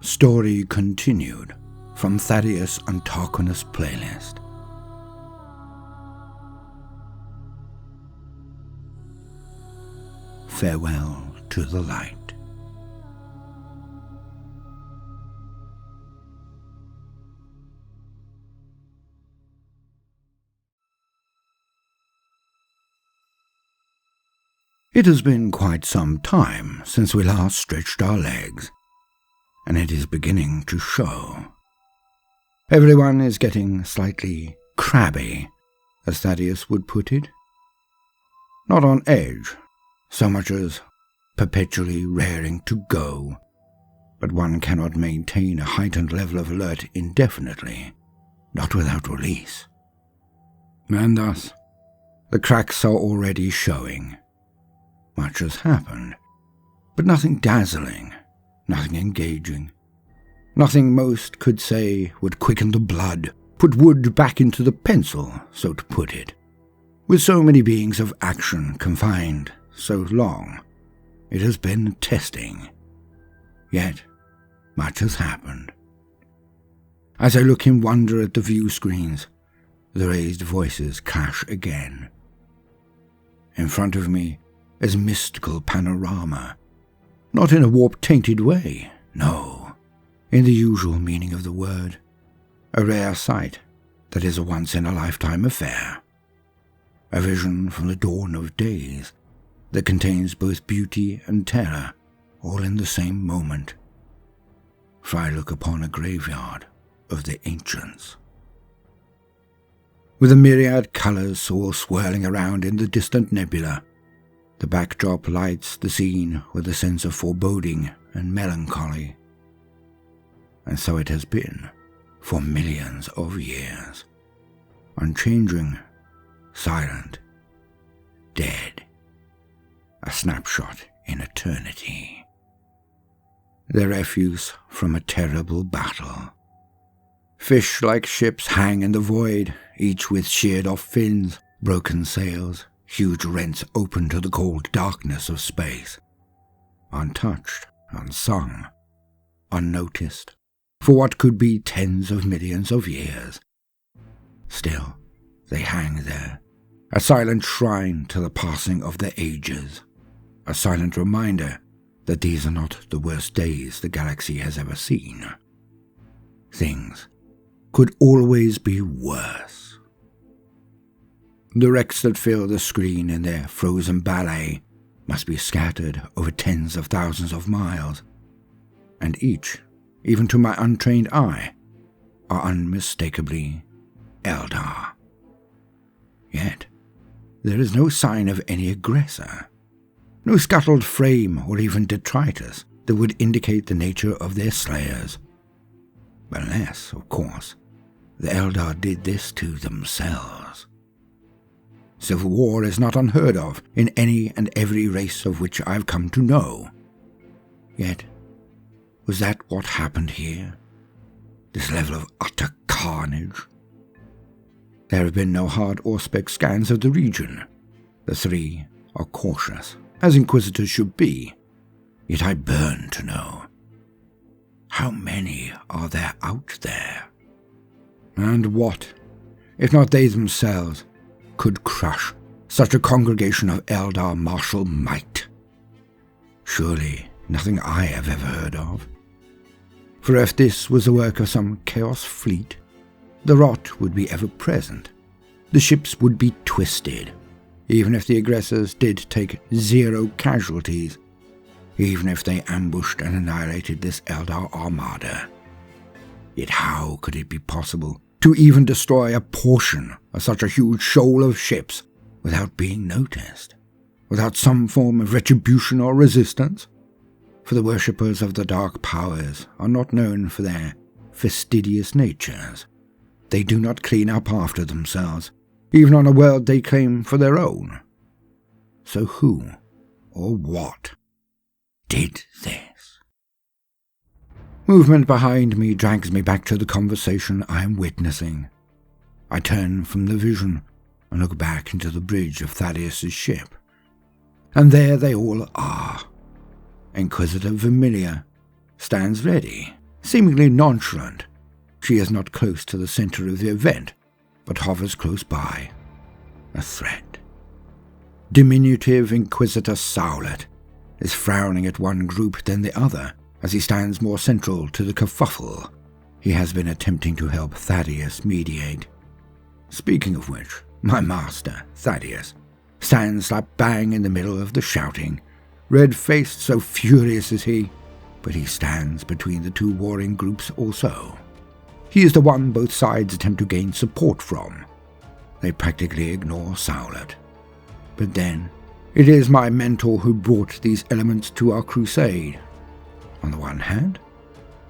Story continued from Thaddeus and Tarquinus playlist. Farewell to the light. It has been quite some time since we last stretched our legs, and it is beginning to show. Everyone is getting slightly crabby, as Thaddeus would put it. Not on edge, so much as perpetually raring to go, but one cannot maintain a heightened level of alert indefinitely, not without release. And thus, the cracks are already showing. Much has happened, but nothing dazzling, nothing engaging, nothing most could say would quicken the blood, put wood back into the pencil, so to put it. With so many beings of action confined so long, it has been testing. Yet, much has happened. As I look in wonder at the view screens, the raised voices clash again. In front of me is a mystical panorama, not in a warp-tainted way, no, in the usual meaning of the word, a rare sight that is a once-in-a-lifetime affair, a vision from the dawn of days that contains both beauty and terror, all in the same moment. For I look upon a graveyard of the ancients, with the myriad colours all swirling around in the distant nebula. The backdrop lights the scene with a sense of foreboding and melancholy. And so it has been for millions of years, unchanging, silent, dead, a snapshot in eternity. The refuse from a terrible battle. Fish-like ships hang in the void, each with sheared-off fins, broken sails, huge rents open to the cold darkness of space, untouched, unsung, unnoticed, for what could be tens of millions of years. Still, they hang there, a silent shrine to the passing of the ages, a silent reminder that these are not the worst days the galaxy has ever seen. Things could always be worse. The wrecks that fill the screen in their frozen ballet must be scattered over tens of thousands of miles, and each, even to my untrained eye, are unmistakably Eldar. Yet, there is no sign of any aggressor, no scuttled frame or even detritus that would indicate the nature of their slayers. Unless, of course, the Eldar did this to themselves. Civil war is not unheard of in any and every race of which I've come to know. Yet, was that what happened here? This level of utter carnage? There have been no hard Auspex scans of the region. The three are cautious, as Inquisitors should be. Yet I burn to know. How many are there out there? And what, if not they themselves, could crush such a congregation of Eldar martial might? Surely nothing I have ever heard of. For if this was the work of some chaos fleet, the rot would be ever present. The ships would be twisted, even if the aggressors did take 0 casualties, even if they ambushed and annihilated this Eldar armada. Yet how could it be possible to even destroy a portion of such a huge shoal of ships without being noticed, without some form of retribution or resistance? For the worshippers of the dark powers are not known for their fastidious natures. They do not clean up after themselves, even on a world they claim for their own. So who, or what, did this? Movement behind me drags me back to the conversation I am witnessing. I turn from the vision and look back into the bridge of Thaddeus' ship. And there they all are. Inquisitor Vermilia stands ready, Seemingly nonchalant, she is not close to the center of the event, but hovers close by, a threat. Diminutive Inquisitor Sowlet is frowning at one group then the other as he stands more central to the kerfuffle he has been attempting to help Thaddeus mediate. Speaking of which, my master, Thaddeus, stands slap bang in the middle of the shouting, red-faced, so furious is he, but he stands between the two warring groups also. He is the one both sides attempt to gain support from. They practically ignore Sowlet. But then, it is my mentor who brought these elements to our crusade. On the one hand,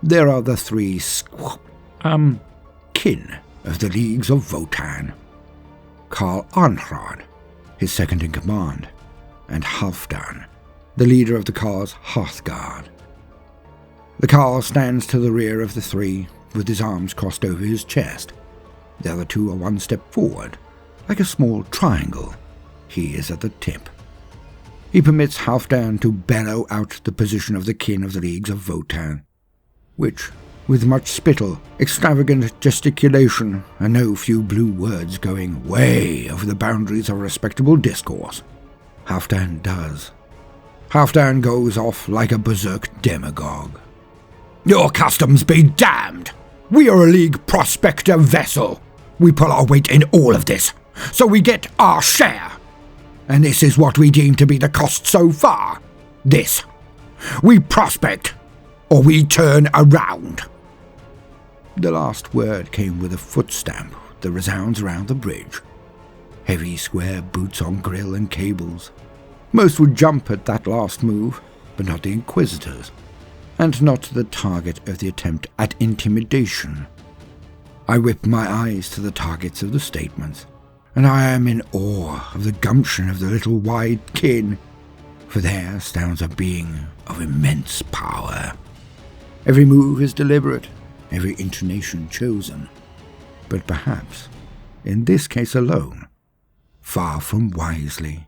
there are the three kin of the Leagues of Votan. Karl Arnhrad, his second in command, and Halfdan, the leader of the Karl's Hearthguard. The Karl stands to the rear of the three, with his arms crossed over his chest. The other two are one step forward, like a small triangle. He is at the tip. He permits Halfdan to bellow out the position of the kin of the Leagues of Votan, which, with much spittle, extravagant gesticulation, and no few blue words going way over the boundaries of respectable discourse, Halfdan does. Halfdan goes off like a berserk demagogue. "Your customs be damned! We are a League prospector vessel. We pull our weight in all of this, so we get our share. And this is what we deem to be the cost so far. This. We prospect, or we turn around." The last word came with a foot stamp that resounds around the bridge. Heavy square boots on grill and cables. Most would jump at that last move, but not the Inquisitors, and not the target of the attempt at intimidation. I whip my eyes to the targets of the statements, and I am in awe of the gumption of the little wide kin, for there stands a being of immense power. Every move is deliberate, every intonation chosen, but perhaps, in this case alone, far from wisely,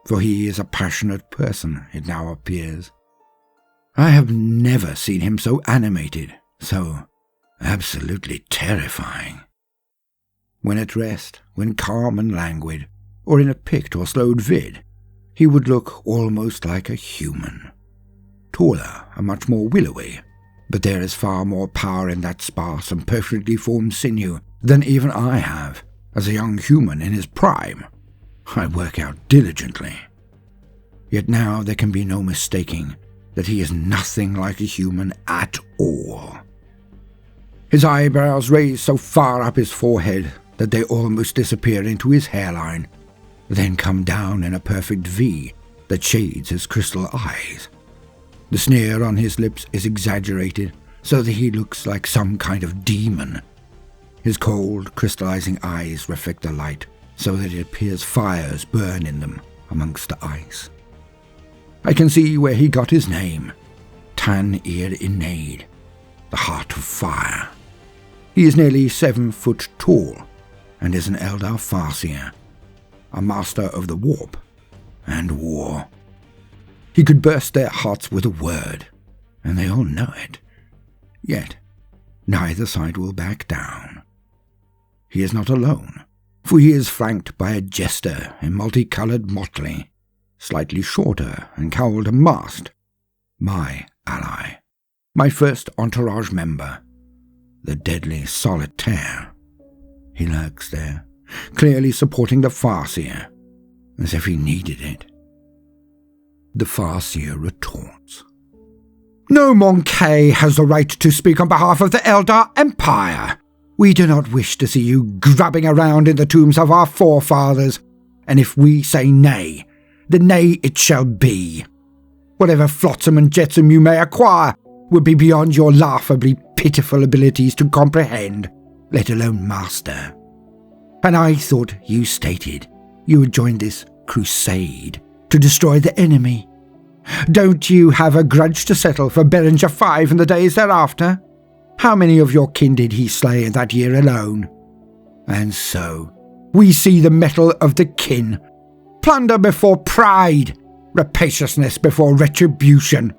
for he is a passionate person, it now appears. I have never seen him so animated, so absolutely terrifying. When at rest, when calm and languid, or in a picked or slowed vid, he would look almost like a human. Taller and much more willowy, but there is far more power in that sparse and perfectly formed sinew than even I have, as a young human in his prime. I work out diligently. Yet now there can be no mistaking that he is nothing like a human at all. His eyebrows raise so far up his forehead that they almost disappear into his hairline, then come down in a perfect V that shades his crystal eyes. The sneer on his lips is exaggerated so that he looks like some kind of demon. His cold, crystallizing eyes reflect the light so that it appears fires burn in them amongst the ice. I can see where he got his name, Tan-Ir-Inade, the Heart of Fire. He is nearly 7 foot tall, and is an Eldar Farseer, a master of the warp and war. He could burst their hearts with a word, and they all know it. Yet, neither side will back down. He is not alone, for he is flanked by a jester in multicolored motley, slightly shorter and cowled and masked. My ally, my first entourage member, the deadly Solitaire. He lurks there, clearly supporting the Farseer, as if he needed it. The Farseer retorts. "No Monkey has the right to speak on behalf of the Eldar Empire. We do not wish to see you grubbing around in the tombs of our forefathers, and if we say nay, then nay it shall be. Whatever flotsam and jetsam you may acquire would be beyond your laughably pitiful abilities to comprehend, let alone master. And I thought you stated you would join this crusade to destroy the enemy. Don't you have a grudge to settle for Berenger V in the days thereafter? How many of your kin did he slay in that year alone? And so, we see the mettle of the kin. Plunder before pride, rapaciousness before retribution.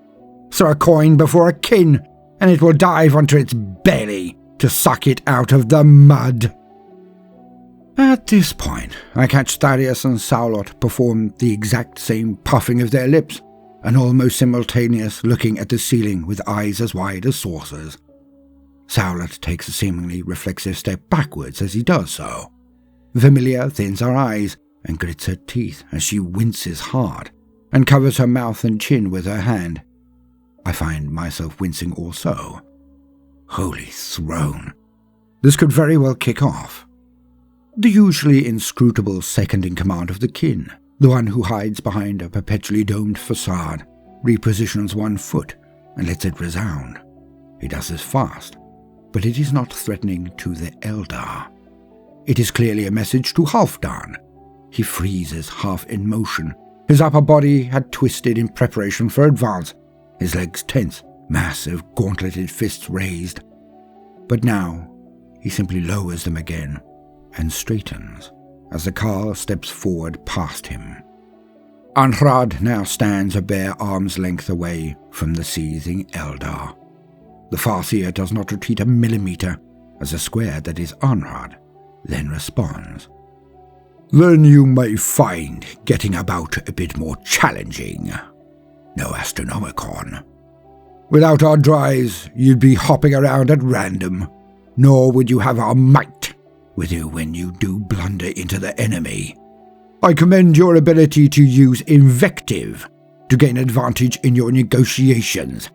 Throw a coin before a kin, and it will dive onto its belly to suck it out of the mud. At this point, I catch Thaddeus and Saulot perform the exact same puffing of their lips, and almost simultaneous looking at the ceiling with eyes as wide as saucers. Saulot takes a seemingly reflexive step backwards as he does so. Vermilia thins her eyes and grits her teeth as she winces hard, and covers her mouth and chin with her hand. I find myself wincing also. Holy throne. This could very well kick off. The usually inscrutable second-in-command of the kin, the one who hides behind a perpetually domed facade, repositions one foot and lets it resound. He does this fast, but it is not threatening to the Eldar. It is clearly a message to Halfdan. He freezes half in motion. His upper body had twisted in preparation for advance, his legs tense, massive gauntleted fists raised. But now he simply lowers them again and straightens as the Carl steps forward past him. Anhrad now stands a bare arm's length away from the seething Eldar. The Farseer does not retreat a millimeter as the square that is Anhrad then responds. Then you may find getting about a bit more challenging. No Astronomicon. Without our dries, you'd be hopping around at random, nor would you have our might with you when you do blunder into the enemy. I commend your ability to use invective to gain advantage in your negotiations,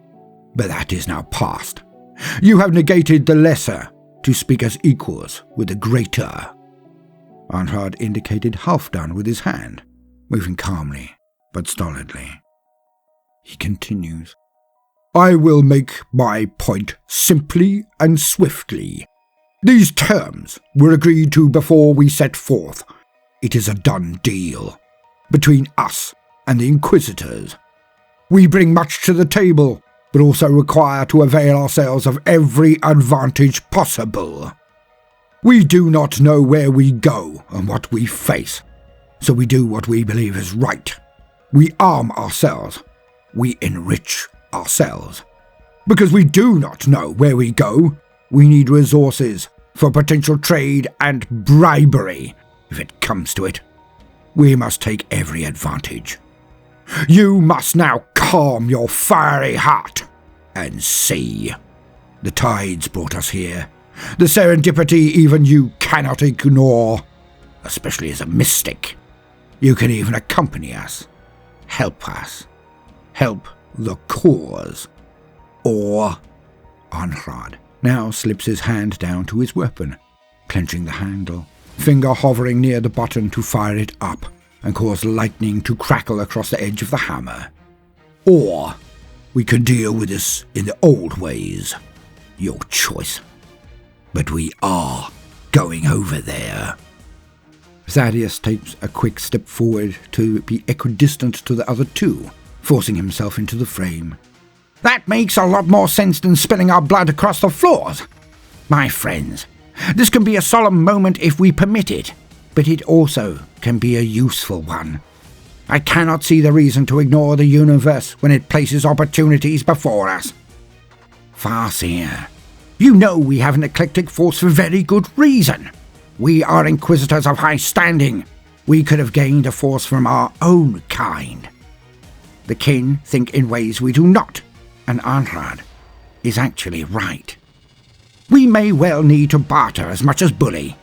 but that is now past. You have negated the lesser to speak as equals with the greater. Anhrad indicated Halfdan with his hand, moving calmly but stolidly. He continues, I will make my point simply and swiftly. These terms were agreed to before we set forth. It is a done deal between us and the Inquisitors. We bring much to the table, but also require to avail ourselves of every advantage possible. We do not know where we go and what we face, so we do what we believe is right. We arm ourselves. We enrich ourselves. Because we do not know where we go, we need resources for potential trade and bribery, if it comes to it. We must take every advantage. You must now calm your fiery heart and see. The tides brought us here. The serendipity even you cannot ignore, especially as a mystic. You can even accompany us, help the cause. Or Anhrad now slips his hand down to his weapon, clenching the handle, finger hovering near the button to fire it up and cause lightning to crackle across the edge of the hammer. Or we could deal with this in the old ways. Your choice. But we are going over there. Thaddeus takes a quick step forward to be equidistant to the other two, forcing himself into the frame. That makes a lot more sense than spilling our blood across the floors. My friends, this can be a solemn moment if we permit it, but it also can be a useful one. I cannot see the reason to ignore the universe when it places opportunities before us. Farseer, you know we have an eclectic force for very good reason. We are Inquisitors of high standing. We could have gained a force from our own kind. The kin think in ways we do not, and Anhrad is actually right. We may well need to barter as much as bully.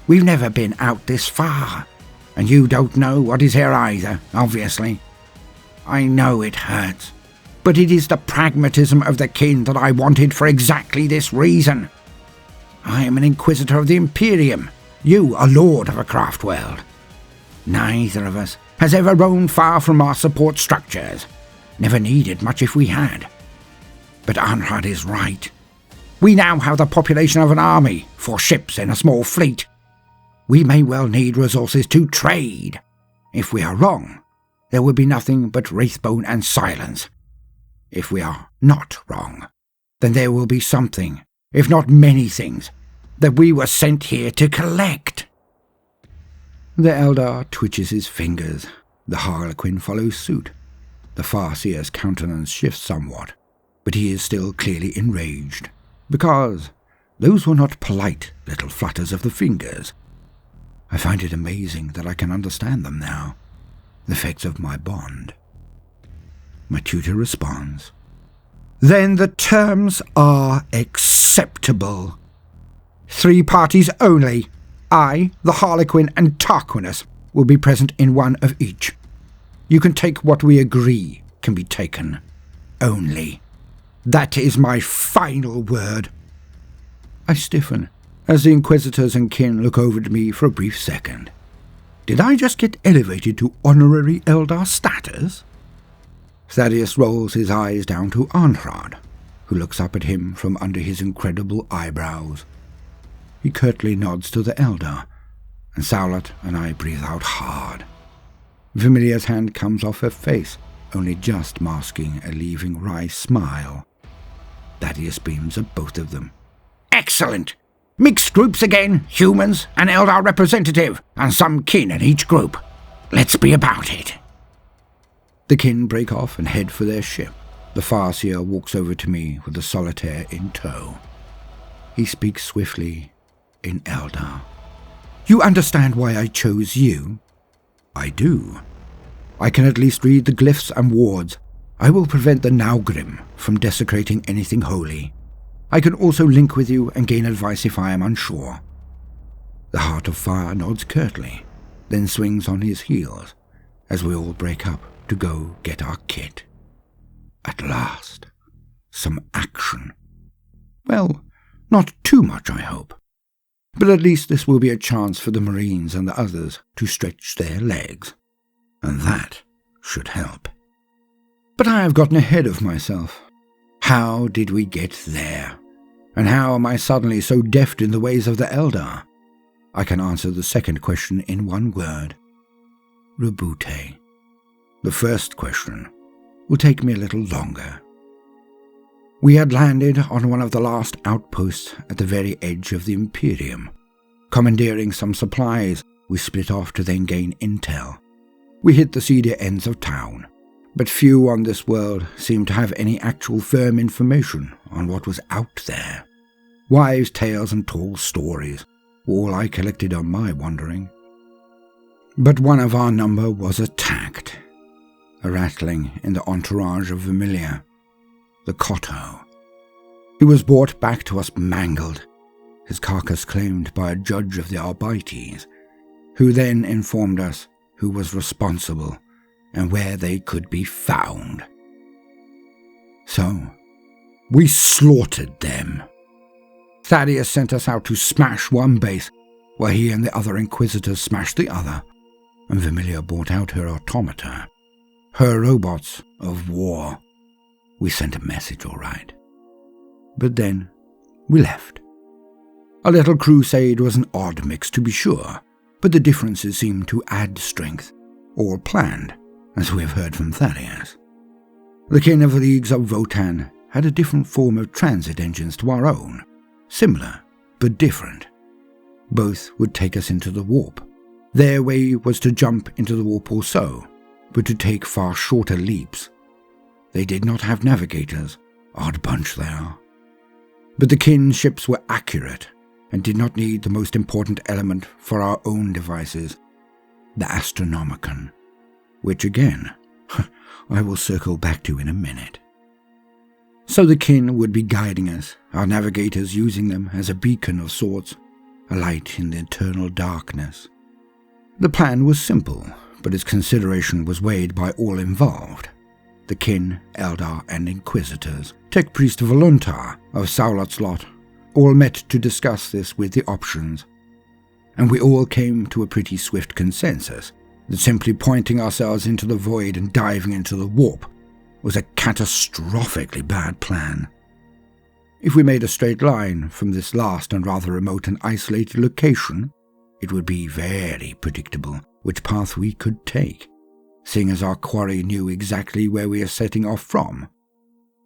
We've never been out this far, and you don't know what is here either, obviously. I know it hurts, but it is the pragmatism of the kin that I wanted for exactly this reason. I am an Inquisitor of the Imperium, you a Lord of a craft world. Neither of us has ever roamed far from our support structures, never needed much if we had. But Anhrad is right. We now have the population of an army, 4 ships and a small fleet. We may well need resources to trade. If we are wrong, there will be nothing but wraithbone and silence. If we are not wrong, then there will be something, if not many things, that we were sent here to collect. The Eldar twitches his fingers. The Harlequin follows suit. The Farseer's countenance shifts somewhat, but he is still clearly enraged, because those were not polite little flutters of the fingers. I find it amazing that I can understand them now, the effects of my bond. My tutor responds, "Then the terms are acceptable. 3 parties only. I, the Harlequin, and Tarquinus will be present in one of each. You can take what we agree can be taken. Only. That is my final word." I stiffen as the Inquisitors and kin look over at me for a brief second. Did I just get elevated to honorary Eldar status? Thaddeus rolls his eyes down to Arnhrad, who looks up at him from under his incredible eyebrows. He curtly nods to the Eldar, and Saulat and I breathe out hard. Vermilia's hand comes off her face, only just masking a leaving wry smile. Thaddeus beams at both of them. "Excellent! Mixed groups again, humans, an Eldar representative, and some kin in each group. Let's be about it." The kin break off and head for their ship. The Farseer walks over to me with the solitaire in tow. He speaks swiftly in Eldar. "You understand why I chose you?" "I do. I can at least read the glyphs and wards. I will prevent the Naugrim from desecrating anything holy. I can also link with you and gain advice if I am unsure." The Heart of Fire nods curtly, then swings on his heels as we all break up to go get our kit. At last, some action. Well, not too much, I hope. But at least this will be a chance for the Marines and the others to stretch their legs. And that should help. But I have gotten ahead of myself. How did we get there? And how am I suddenly so deft in the ways of the Eldar? I can answer the second question in one word. Rebute. The first question will take me a little longer. We had landed on one of the last outposts at the very edge of the Imperium. Commandeering some supplies, we split off to then gain intel. We hit the seedier ends of town, but few on this world seemed to have any actual firm information on what was out there. Wives' tales and tall stories were all I collected on my wandering. But one of our number was attacked. A rattling in the entourage of Vermilia, the Cotto. He was brought back to us mangled, his carcass claimed by a judge of the Arbites, who then informed us who was responsible and where they could be found. So, we slaughtered them. Thaddeus sent us out to smash one base, while he and the other Inquisitors smashed the other, and Vermilia brought out her automata, her robots of war. We sent a message, all right. But then, we left. A little crusade was an odd mix, to be sure, but the differences seemed to add strength, all planned, as we have heard from Thaddeus. The kin of the Leagues of Votan had a different form of transit engines to our own, similar, but different. Both would take us into the warp. Their way was to jump into the warp or so, but to take far shorter leaps. They did not have navigators, odd bunch they are. But the kin ships were accurate, and did not need the most important element for our own devices, the Astronomicon, which again, I will circle back to in a minute. So the kin would be guiding us, our navigators using them as a beacon of sorts, a light in the eternal darkness. The plan was simple, but its consideration was weighed by all involved. The kin, Eldar, and Inquisitors, Tech Priest Voluntar of Saulat's lot, all met to discuss this with the options. And we all came to a pretty swift consensus that simply pointing ourselves into the void and diving into the warp was a catastrophically bad plan. If we made a straight line from this last and rather remote and isolated location, it would be very predictable which path we could take, seeing as our quarry knew exactly where we are setting off from.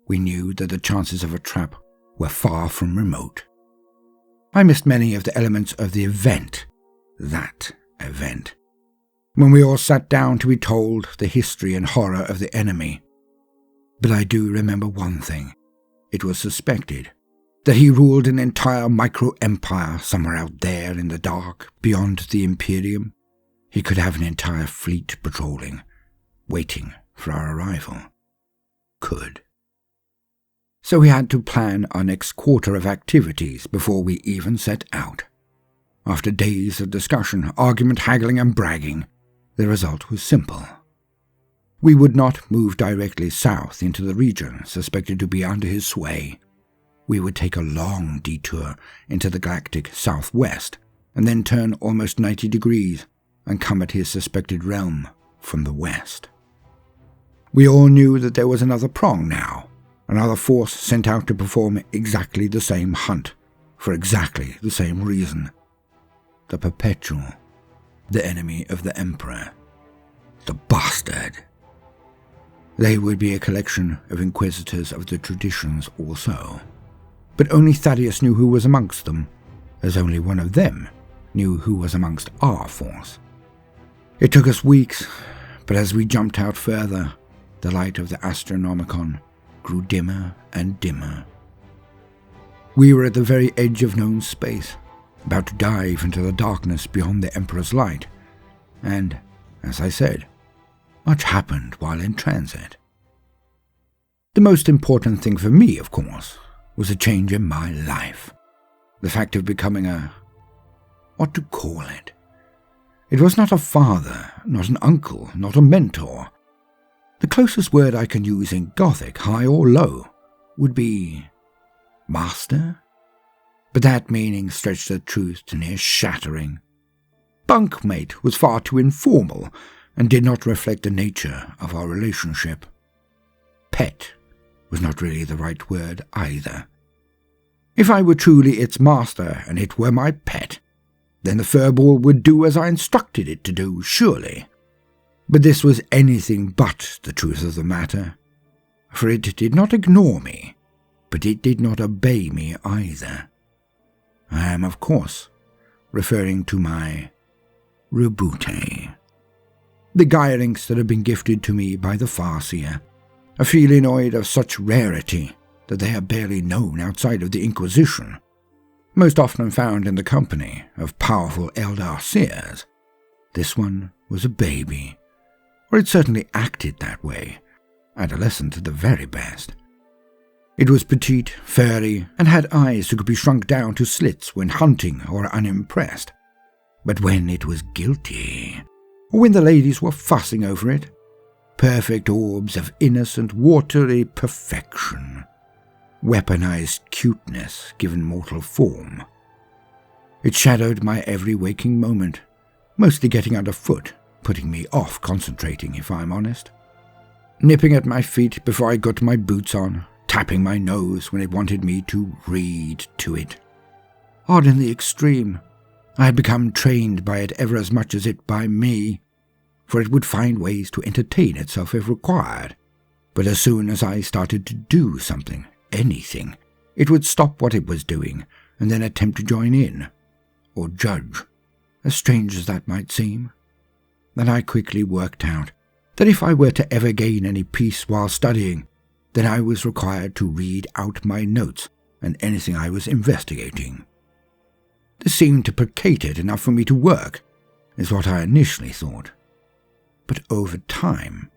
We knew that the chances of a trap were far from remote. I missed many of the elements of the event, that event, when we all sat down to be told the history and horror of the enemy. But I do remember one thing, it was suspected that he ruled an entire micro-empire somewhere out there in the dark beyond the Imperium. He could have an entire fleet patrolling, waiting for our arrival. Could. So we had to plan our next quarter of activities before we even set out. After days of discussion, argument, haggling and bragging, the result was simple. We would not move directly south into the region suspected to be under his sway. We would take a long detour into the galactic southwest, and then turn almost 90 degrees and come at his suspected realm from the west. We all knew that there was another prong now, another force sent out to perform exactly the same hunt, for exactly the same reason. The Perpetual, the enemy of the Emperor, the bastard. They would be a collection of Inquisitors of the traditions also. But only Thaddeus knew who was amongst them, as only one of them knew who was amongst our force. It took us weeks, but as we jumped out further, the light of the Astronomicon grew dimmer and dimmer. We were at the very edge of known space, about to dive into the darkness beyond the Emperor's light, and, as I said, much happened while in transit. The most important thing for me, of course, was a change in my life. The fact of becoming what to call it? It was not a father, not an uncle, not a mentor. The closest word I can use in Gothic, high or low, would be master? But that meaning stretched the truth to near shattering. Bunkmate was far too informal and did not reflect the nature of our relationship. Pet was not really the right word either. If I were truly its master and it were my pet, then the furball would do as I instructed it to do, surely. But this was anything but the truth of the matter, for it did not ignore me, but it did not obey me either. I am, of course, referring to my Rebute. The gyrings that have been gifted to me by the Farseer, a felinoid of such rarity that they are barely known outside of the Inquisition, most often found in the company of powerful Eldar seers. This one was a baby, or it certainly acted that way, adolescent at the very best. It was petite, furry, and had eyes that could be shrunk down to slits when hunting or unimpressed. But when it was guilty, or when the ladies were fussing over it, perfect orbs of innocent, watery perfection, weaponized cuteness given mortal form. It shadowed my every waking moment, mostly getting underfoot, putting me off concentrating if I'm honest. Nipping at my feet before I got my boots on, tapping my nose when it wanted me to read to it. Odd in the extreme, I had become trained by it ever as much as it by me, for it would find ways to entertain itself if required, but as soon as I started to do something, anything, it would stop what it was doing and then attempt to join in, or judge, as strange as that might seem. Then I quickly worked out that if I were to ever gain any peace while studying, then I was required to read out my notes and anything I was investigating. This seemed to placate it enough for me to work, is what I initially thought. But over time,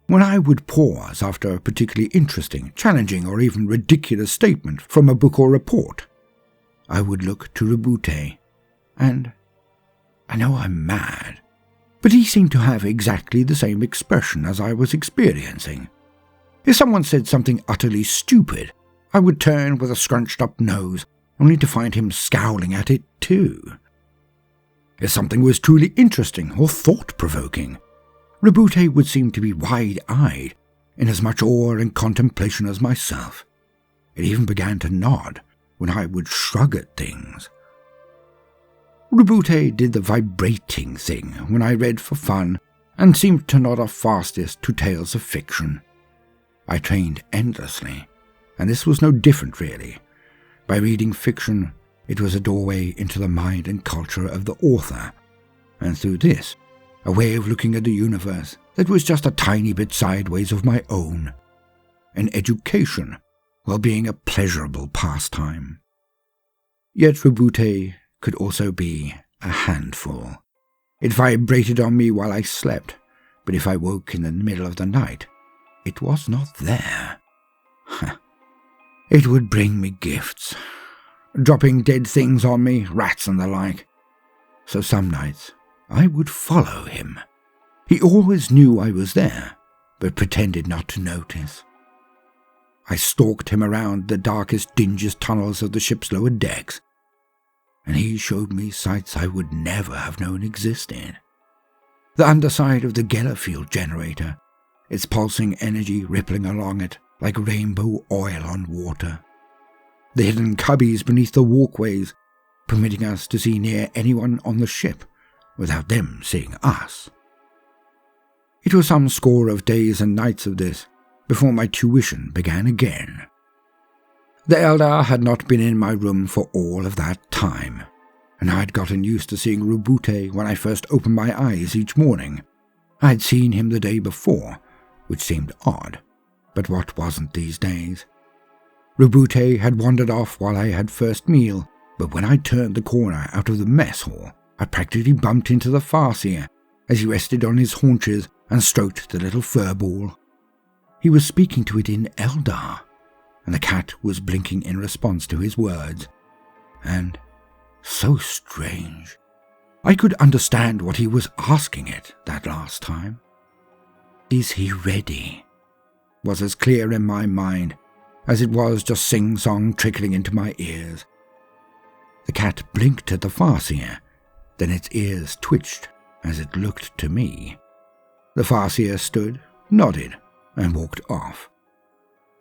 when I would pause after a particularly interesting, challenging, or even ridiculous statement from a book or report, I would look to Rebute, and I know I'm mad, but he seemed to have exactly the same expression as I was experiencing. If someone said something utterly stupid, I would turn with a scrunched-up nose, only to find him scowling at it too. If something was truly interesting or thought-provoking, Rebute would seem to be wide-eyed, in as much awe and contemplation as myself. It even began to nod when I would shrug at things. Rebute did the vibrating thing when I read for fun, and seemed to nod off fastest to tales of fiction. I trained endlessly, and this was no different really. By reading fiction, it was a doorway into the mind and culture of the author, and through this, a way of looking at the universe that was just a tiny bit sideways of my own. An education, while being a pleasurable pastime. Yet Reboute could also be a handful. It vibrated on me while I slept, but if I woke in the middle of the night, it was not there. It would bring me gifts, dropping dead things on me, rats and the like. So some nights I would follow him. He always knew I was there, but pretended not to notice. I stalked him around the darkest, dingiest tunnels of the ship's lower decks, and he showed me sights I would never have known existed. The underside of the Gellerfield generator, its pulsing energy rippling along it like rainbow oil on water. The hidden cubbies beneath the walkways, permitting us to see near anyone on the ship without them seeing us. It was some score of days and nights of this before my tuition began again. The Eldar had not been in my room for all of that time, and I had gotten used to seeing Reboute when I first opened my eyes each morning. I had seen him the day before, which seemed odd, but what wasn't these days? Reboute had wandered off while I had first meal, but when I turned the corner out of the mess hall, I practically bumped into the Farseer as he rested on his haunches and stroked the little fur ball. He was speaking to it in Eldar, and the cat was blinking in response to his words. And so strange. I could understand what he was asking it that last time. Is he ready? Was as clear in my mind as it was just sing-song trickling into my ears. The cat blinked at the Farseer, then its ears twitched as it looked to me. The Farseer stood, nodded, and walked off.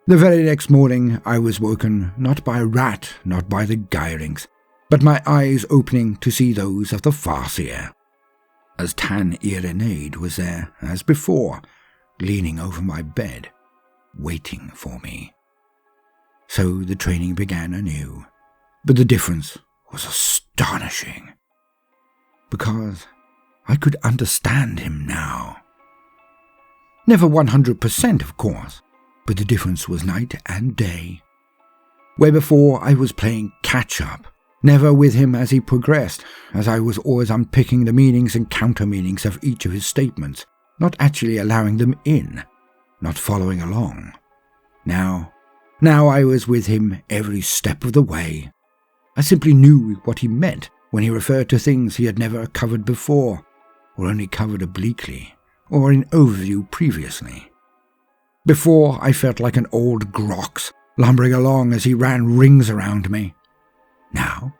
The very next morning I was woken not by a rat, not by the Gyrings, but my eyes opening to see those of the Farseer. As Tan Irenaid was there, as before, leaning over my bed, waiting for me. So the training began anew, but the difference was astonishing, because I could understand him now. Never 100%, of course, but the difference was night and day. Where before I was playing catch-up, never with him as he progressed, as I was always unpicking the meanings and counter-meanings of each of his statements, not actually allowing them in, not following along. Now I was with him every step of the way. I simply knew what he meant when he referred to things he had never covered before, or only covered obliquely, or in overview previously. Before, I felt like an old grox, lumbering along as he ran rings around me. Now,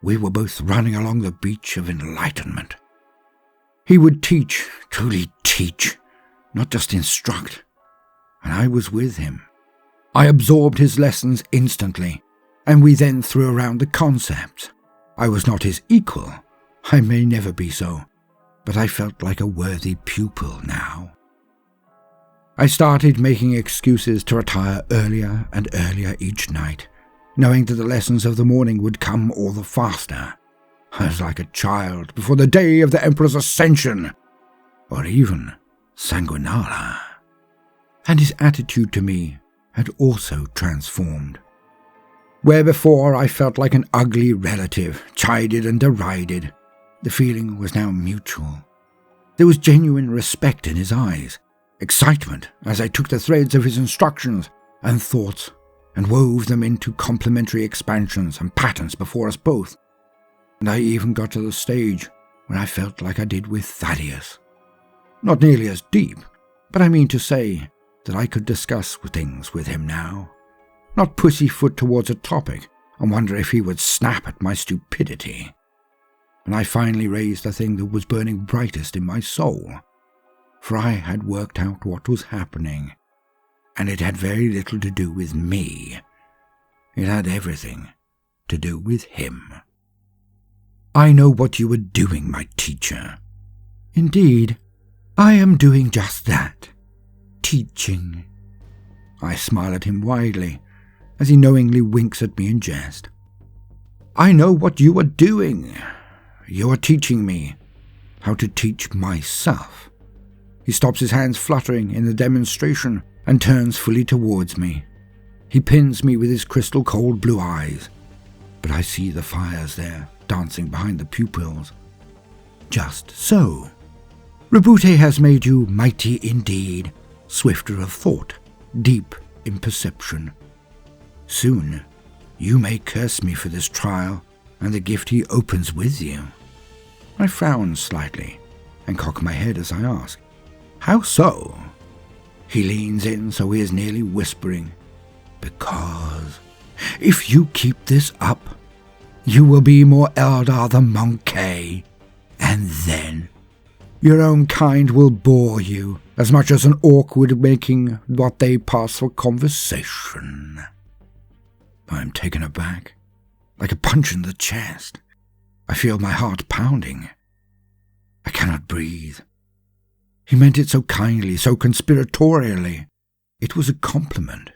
we were both running along the beach of enlightenment. He would teach, truly teach, not just instruct, and I was with him. I absorbed his lessons instantly, and we then threw around the concepts. I was not his equal, I may never be so, but I felt like a worthy pupil now. I started making excuses to retire earlier and earlier each night, knowing that the lessons of the morning would come all the faster. I was like a child before the day of the Emperor's ascension, or even Sanguinala. And his attitude to me had also transformed. Where before I felt like an ugly relative, chided and derided, the feeling was now mutual. There was genuine respect in his eyes, excitement as I took the threads of his instructions and thoughts and wove them into complementary expansions and patterns before us both. And I even got to the stage where I felt like I did with Thaddeus. Not nearly as deep, but I mean to say that I could discuss things with him now, not pussyfoot towards a topic and wonder if he would snap at my stupidity. And I finally raised the thing that was burning brightest in my soul, for I had worked out what was happening, and it had very little to do with me. It had everything to do with him. I know what you are doing, my teacher. Indeed, I am doing just that. Teaching. I smile at him widely, as he knowingly winks at me in jest. I know what you are doing. You are teaching me how to teach myself. He stops his hands fluttering in the demonstration and turns fully towards me. He pins me with his crystal-cold blue eyes, but I see the fires there, dancing behind the pupils. Just so. Rebute has made you mighty indeed, swifter of thought, deep in perception. Soon, you may curse me for this trial, and the gift he opens with you. I frown slightly, and cock my head as I ask, how so? He leans in so he is nearly whispering, because if you keep this up, you will be more Eldar than Monkey, and then your own kind will bore you as much as an orc would making what they pass for conversation. I am taken aback, like a punch in the chest. I feel my heart pounding. I cannot breathe. He meant it so kindly, so conspiratorially. It was a compliment,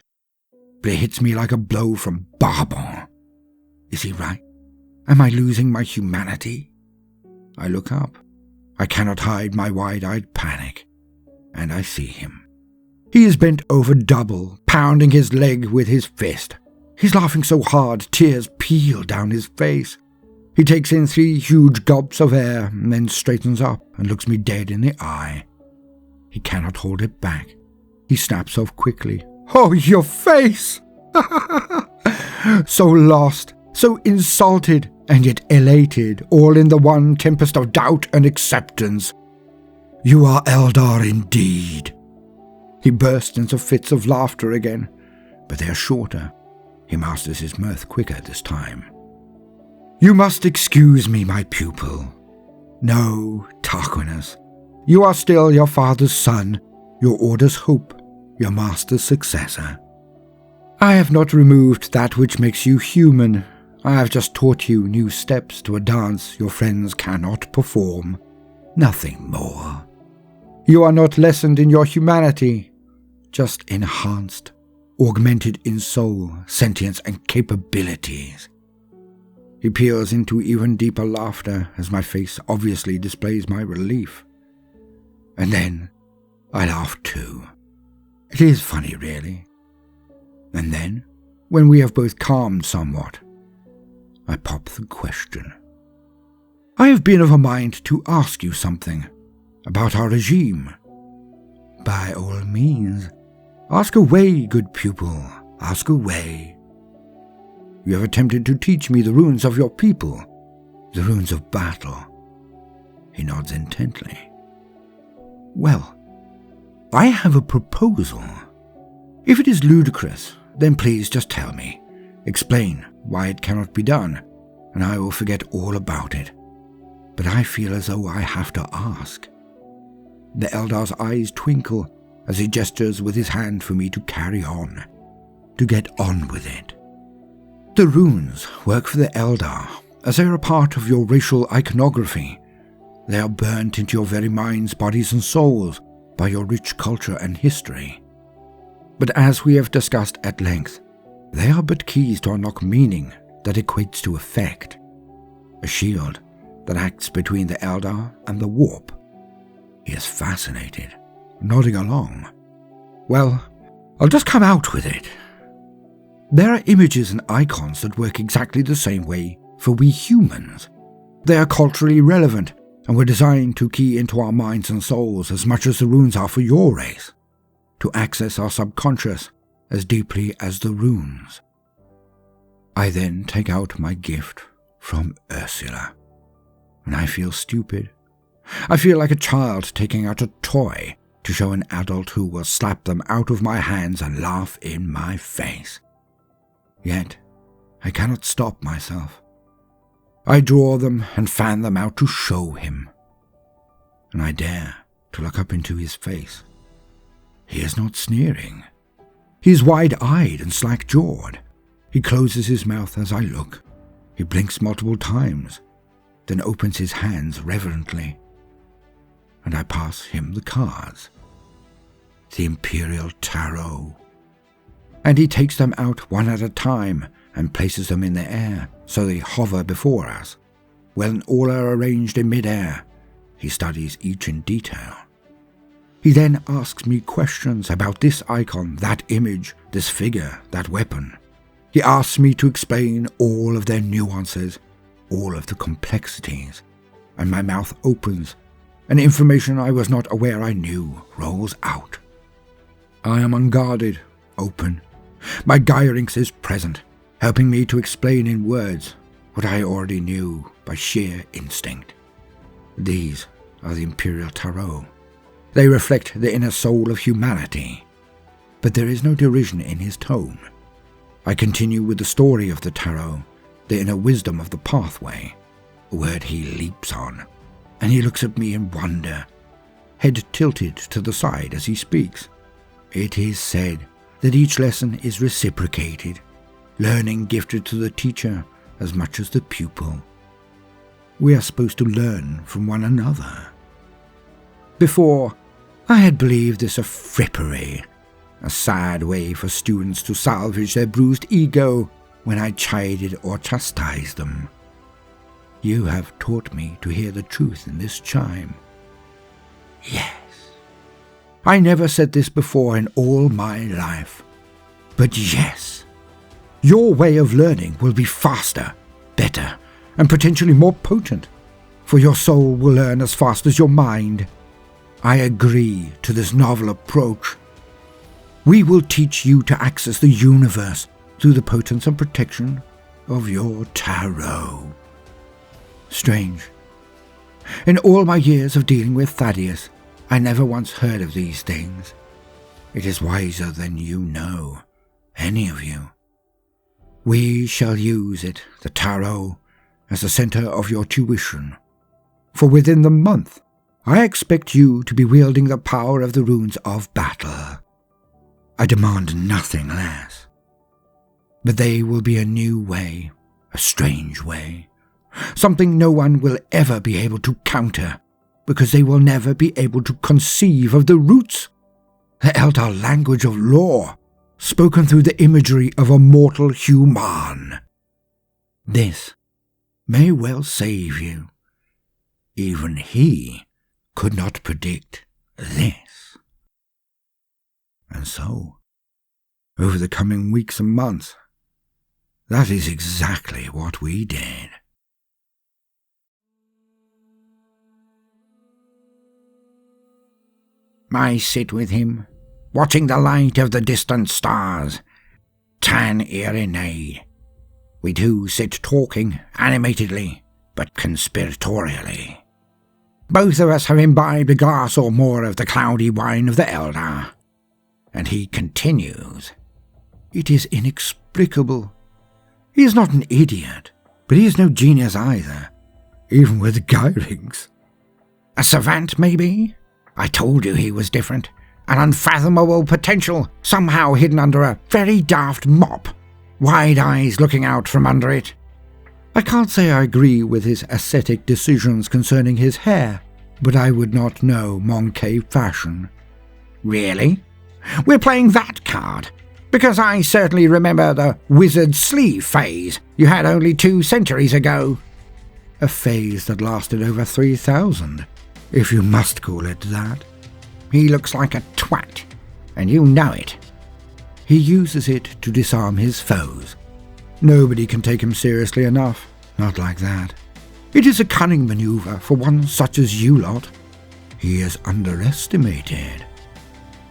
but it hits me like a blow from Barbon. Is he right? Am I losing my humanity? I look up. I cannot hide my wide-eyed panic, and I see him. He is bent over double, pounding his leg with his fist. He's laughing so hard, tears peel down his face. He takes in 3 huge gulps of air, and then straightens up and looks me dead in the eye. He cannot hold it back. He snaps off quickly. Oh, your face! So lost, so insulted, and yet elated, all in the one tempest of doubt and acceptance. You are Eldar indeed. He bursts into fits of laughter again, but they are shorter. He masters his mirth quicker this time. You must excuse me, my pupil. No, Tarquinus, you are still your father's son, your order's hope, your master's successor. I have not removed that which makes you human. I have just taught you new steps to a dance your friends cannot perform. Nothing more. You are not lessened in your humanity, just enhanced, augmented in soul, sentience, and capabilities. He peers into even deeper laughter as my face obviously displays my relief. And then I laugh too. It is funny, really. And then, when we have both calmed somewhat, I pop the question. I have been of a mind to ask you something about our regime. By all means, ask away, good pupil, ask away. You have attempted to teach me the runes of your people, the runes of battle. He nods intently. Well, I have a proposal. If it is ludicrous, then please just tell me. Explain why it cannot be done, and I will forget all about it. But I feel as though I have to ask. The Eldar's eyes twinkle as he gestures with his hand for me to carry on, to get on with it. The runes work for the Eldar, as they are a part of your racial iconography. They are burnt into your very minds, bodies, and souls by your rich culture and history. But as we have discussed at length, they are but keys to unlock meaning that equates to effect. A shield that acts between the Eldar and the warp. He is fascinated, nodding along. Well, I'll just come out with it. There are images and icons that work exactly the same way for we humans. They are culturally relevant and were designed to key into our minds and souls as much as the runes are for your race, to access our subconscious as deeply as the runes. I then take out my gift from Ursula, and I feel stupid. I feel like a child taking out a toy to show an adult who will slap them out of my hands and laugh in my face. Yet, I cannot stop myself. I draw them and fan them out to show him. And I dare to look up into his face. He is not sneering. He is wide-eyed and slack-jawed. He closes his mouth as I look. He blinks multiple times, then opens his hands reverently. And I pass him the cards. The Imperial Tarot. And he takes them out one at a time and places them in the air so they hover before us. When all are arranged in mid-air, he studies each in detail. He then asks me questions about this icon, that image, this figure, that weapon. He asks me to explain all of their nuances, all of the complexities, and my mouth opens, and information I was not aware I knew rolls out. I am unguarded, open. My Gyrinx is present, helping me to explain in words what I already knew by sheer instinct. These are the Imperial Tarot. They reflect the inner soul of humanity, but there is no derision in his tone. I continue with the story of the Tarot, the inner wisdom of the pathway, a word he leaps on, and he looks at me in wonder, head tilted to the side as he speaks. It is said that each lesson is reciprocated, learning gifted to the teacher as much as the pupil. We are supposed to learn from one another. Before, I had believed this a frippery, a sad way for students to salvage their bruised ego when I chided or chastised them. You have taught me to hear the truth in this chime. Yes. I never said this before in all my life, but yes. Your way of learning will be faster, better, and potentially more potent, for your soul will learn as fast as your mind. I agree to this novel approach. We will teach you to access the universe through the potence and protection of your tarot. Strange. In all my years of dealing with Thaddeus, I never once heard of these things. It is wiser than you know, any of you. We shall use it, the tarot, as the center of your tuition. For within the month, I expect you to be wielding the power of the runes of battle. I demand nothing less. But they will be a new way, a strange way, something no one will ever be able to counter, because they will never be able to conceive of the roots, the elder language of law, spoken through the imagery of a mortal human. This may well save you. Even he could not predict this. And so, over the coming weeks and months, that is exactly what we did. I sit with him, watching the light of the distant stars, tan Irinade. We two sit talking animatedly, but conspiratorially. Both of us have imbibed a glass or more of the cloudy wine of the Elder. And he continues. It is inexplicable. He is not an idiot, but he is no genius either, even with Gyrinx. A savant, maybe? I told you he was different. An unfathomable potential, somehow hidden under a very daft mop, wide eyes looking out from under it. I can't say I agree with his ascetic decisions concerning his hair, but I would not know Monkey fashion. Really? We're playing that card? Because I certainly remember the wizard sleeve phase you had only 2 centuries ago. A phase that lasted over 3,000, if you must call it that. He looks like a twat, and you know it. He uses it to disarm his foes. Nobody can take him seriously enough, not like that. It is a cunning maneuver for one such as you lot. He is underestimated.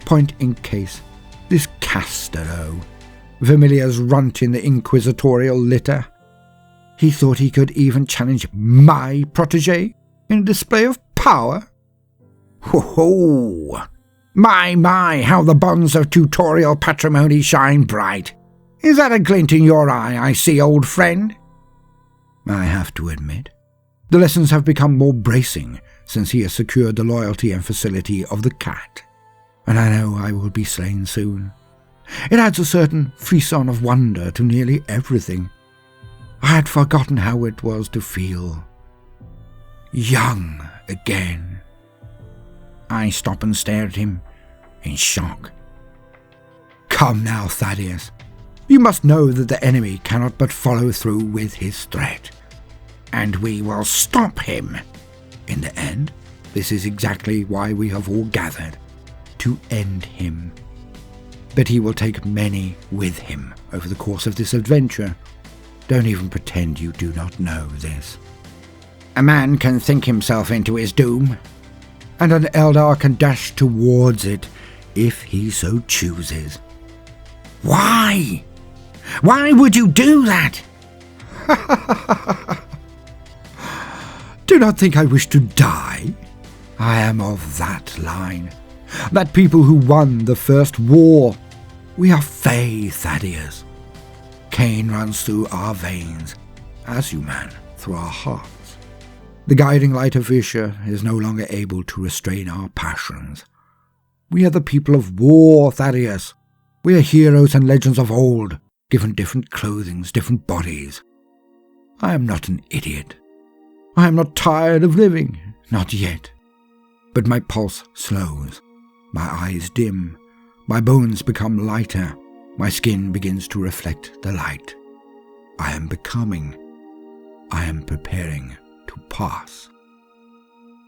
Point in case, this Castero, Vermilia's runt in the inquisitorial litter. He thought he could even challenge my protégé in a display of power. Ho ho! My, how the bonds of tutorial patrimony shine bright. Is that a glint in your eye I see, old friend? I have to admit, the lessons have become more bracing since he has secured the loyalty and facility of the cat, and I know I will be slain soon. It adds a certain frisson of wonder to nearly everything. I had forgotten how it was to feel young again. I stop and stare at him in shock. Come now, Thaddeus. You must know that the enemy cannot but follow through with his threat, and we will stop him. In the end, this is exactly why we have all gathered. to end him. But he will take many with him over the course of this adventure. Don't even pretend you do not know this. A man can think himself into his doom, and an Eldar can dash towards it if he so chooses. Why? Why would you do that? Do not think I wish to die. I am of that line. That people who won the first war. We are Fey, Thaddeus. Cain runs through our veins, as you man through our hearts. The guiding light of Isha is no longer able to restrain our passions. We are the people of war, Thaddeus. We are heroes and legends of old, given different clothings, different bodies. I am not an idiot. I am not tired of living, not yet. But my pulse slows, my eyes dim, my bones become lighter, my skin begins to reflect the light. I am becoming. I am preparing to pass.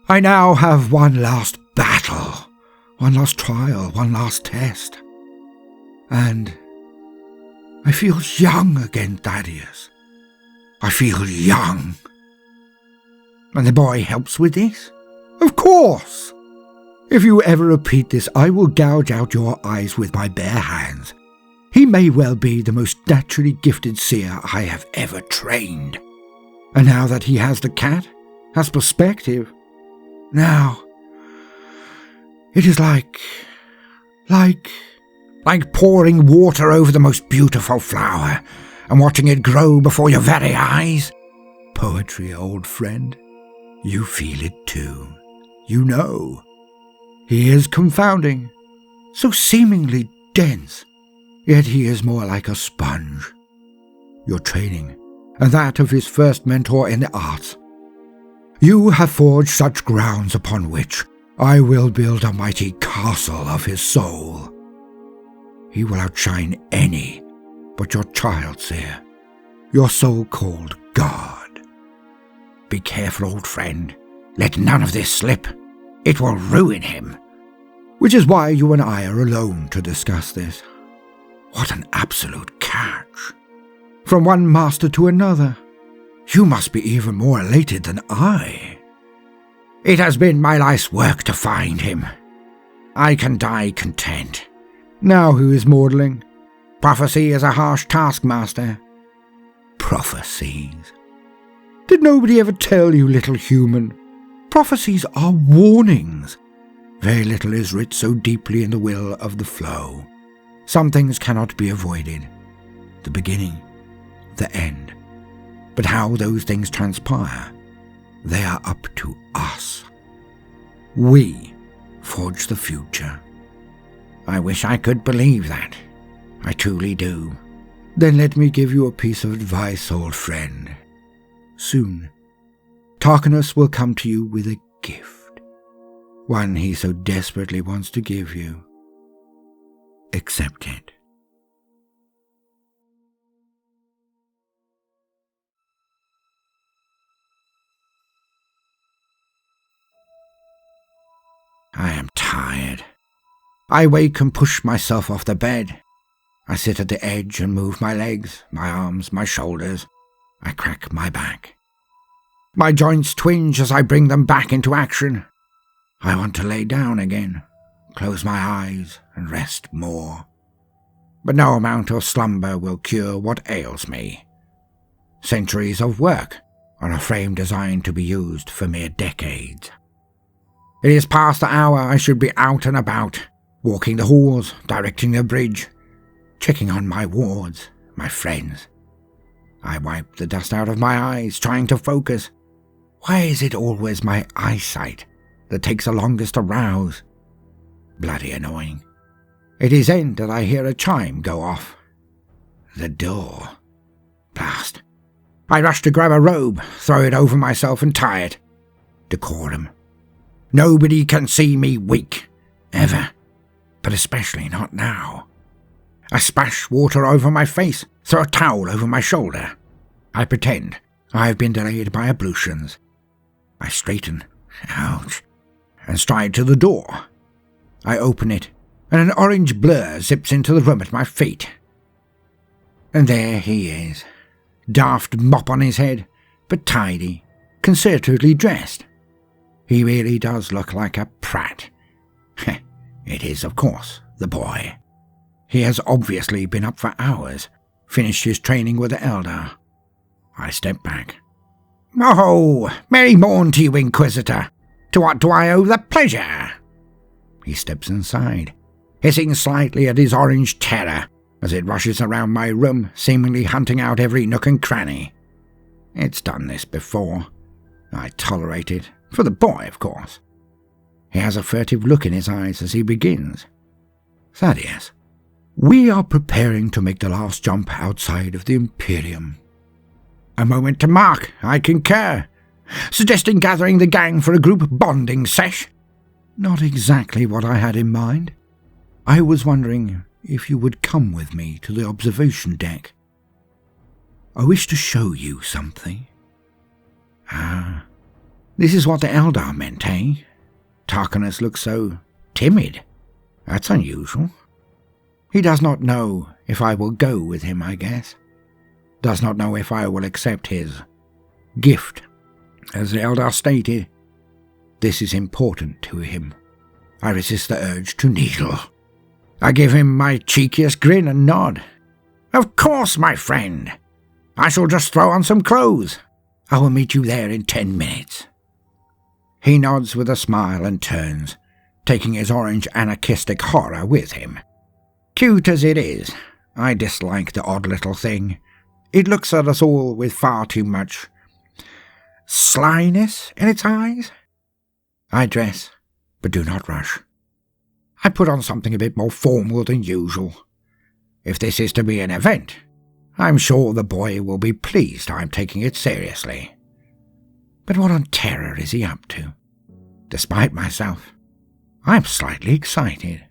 I now have one last battle, one last trial, one last test. And I feel young again, Thaddeus. I feel young. And the boy helps with this? Of course! If you ever repeat this, I will gouge out your eyes with my bare hands. He may well be the most naturally gifted seer I have ever trained. And now that he has the cat, has perspective, now it is like pouring water over the most beautiful flower and watching it grow before your very eyes. Poetry, old friend. You feel it too. You know. He is confounding, so seemingly dense, yet he is more like a sponge. Your training, and that of his first mentor in the arts. You have forged such grounds upon which I will build a mighty castle of his soul. He will outshine any but your child seer, your so-called god. Be careful, old friend. Let none of this slip. It will ruin him. Which is why you and I are alone to discuss this. What an absolute catch. From one master to another. You must be even more elated than I. It has been my life's work to find him. I can die content. Now who is mortaling? Prophecy is a harsh taskmaster. Prophecies. Did nobody ever tell you, little human? Prophecies are warnings. Very little is writ so deeply in the will of the flow. Some things cannot be avoided. The beginning, the end. But how those things transpire, they are up to us. We forge the future. I wish I could believe that. I truly do. Then let me give you a piece of advice, old friend. Soon, Tarquinus will come to you with a gift. One he so desperately wants to give you. Accept it. I am tired. I wake and push myself off the bed. I sit at the edge and move my legs, my arms, my shoulders. I crack my back. My joints twinge as I bring them back into action. I want to lay down again, close my eyes and rest more. But no amount of slumber will cure what ails me. Centuries of work on a frame designed to be used for mere decades. It is past the hour I should be out and about, walking the halls, directing the bridge, checking on my wards, my friends. I wipe the dust out of my eyes, trying to focus. Why is it always my eyesight that takes the longest to rouse? Bloody annoying. It is then that I hear a chime go off. The door. Blast. I rush to grab a robe, throw it over myself and tie it. Decorum. Nobody can see me weak. Ever. But especially not now. I splash water over my face, throw a towel over my shoulder. I pretend I have been delayed by ablutions. I straighten. Ouch. And stride to the door. I open it, and an orange blur zips into the room at my feet. And there he is, daft mop on his head, but tidy, conservatively dressed. He really does look like a prat. It is, of course, the boy. He has obviously been up for hours, finished his training with the Eldar. I step back. "Oh, merry morn to you, Inquisitor. To what do I owe the pleasure?" He steps inside, hissing slightly at his orange terror as it rushes around my room, seemingly hunting out every nook and cranny. It's done this before. I tolerate it, for the boy, of course. He has a furtive look in his eyes as he begins. "Thaddeus, we are preparing to make the last jump outside of the Imperium." "A moment to mark, I concur. Suggesting gathering the gang for a group bonding sesh?" "Not exactly what I had in mind. I was wondering if you would come with me to the observation deck. I wish to show you something." "Ah, this is what the Eldar meant, eh? Tarquinus looks so timid. That's unusual. He does not know if I will go with him, I guess. Does not know if I will accept his gift. As the Eldar stated, this is important to him. I resist the urge to needle. I give him my cheekiest grin and nod. "Of course, my friend. I shall just throw on some clothes. I will meet you there in 10 minutes. He nods with a smile and turns, taking his orange anarchistic horror with him. Cute as it is, I dislike the odd little thing. It looks at us all with far too much slyness in its eyes. I dress, but do not rush. I put on something a bit more formal than usual. If this is to be an event, I'm sure the boy will be pleased I'm taking it seriously. But what on terror is he up to? Despite myself, I'm slightly excited.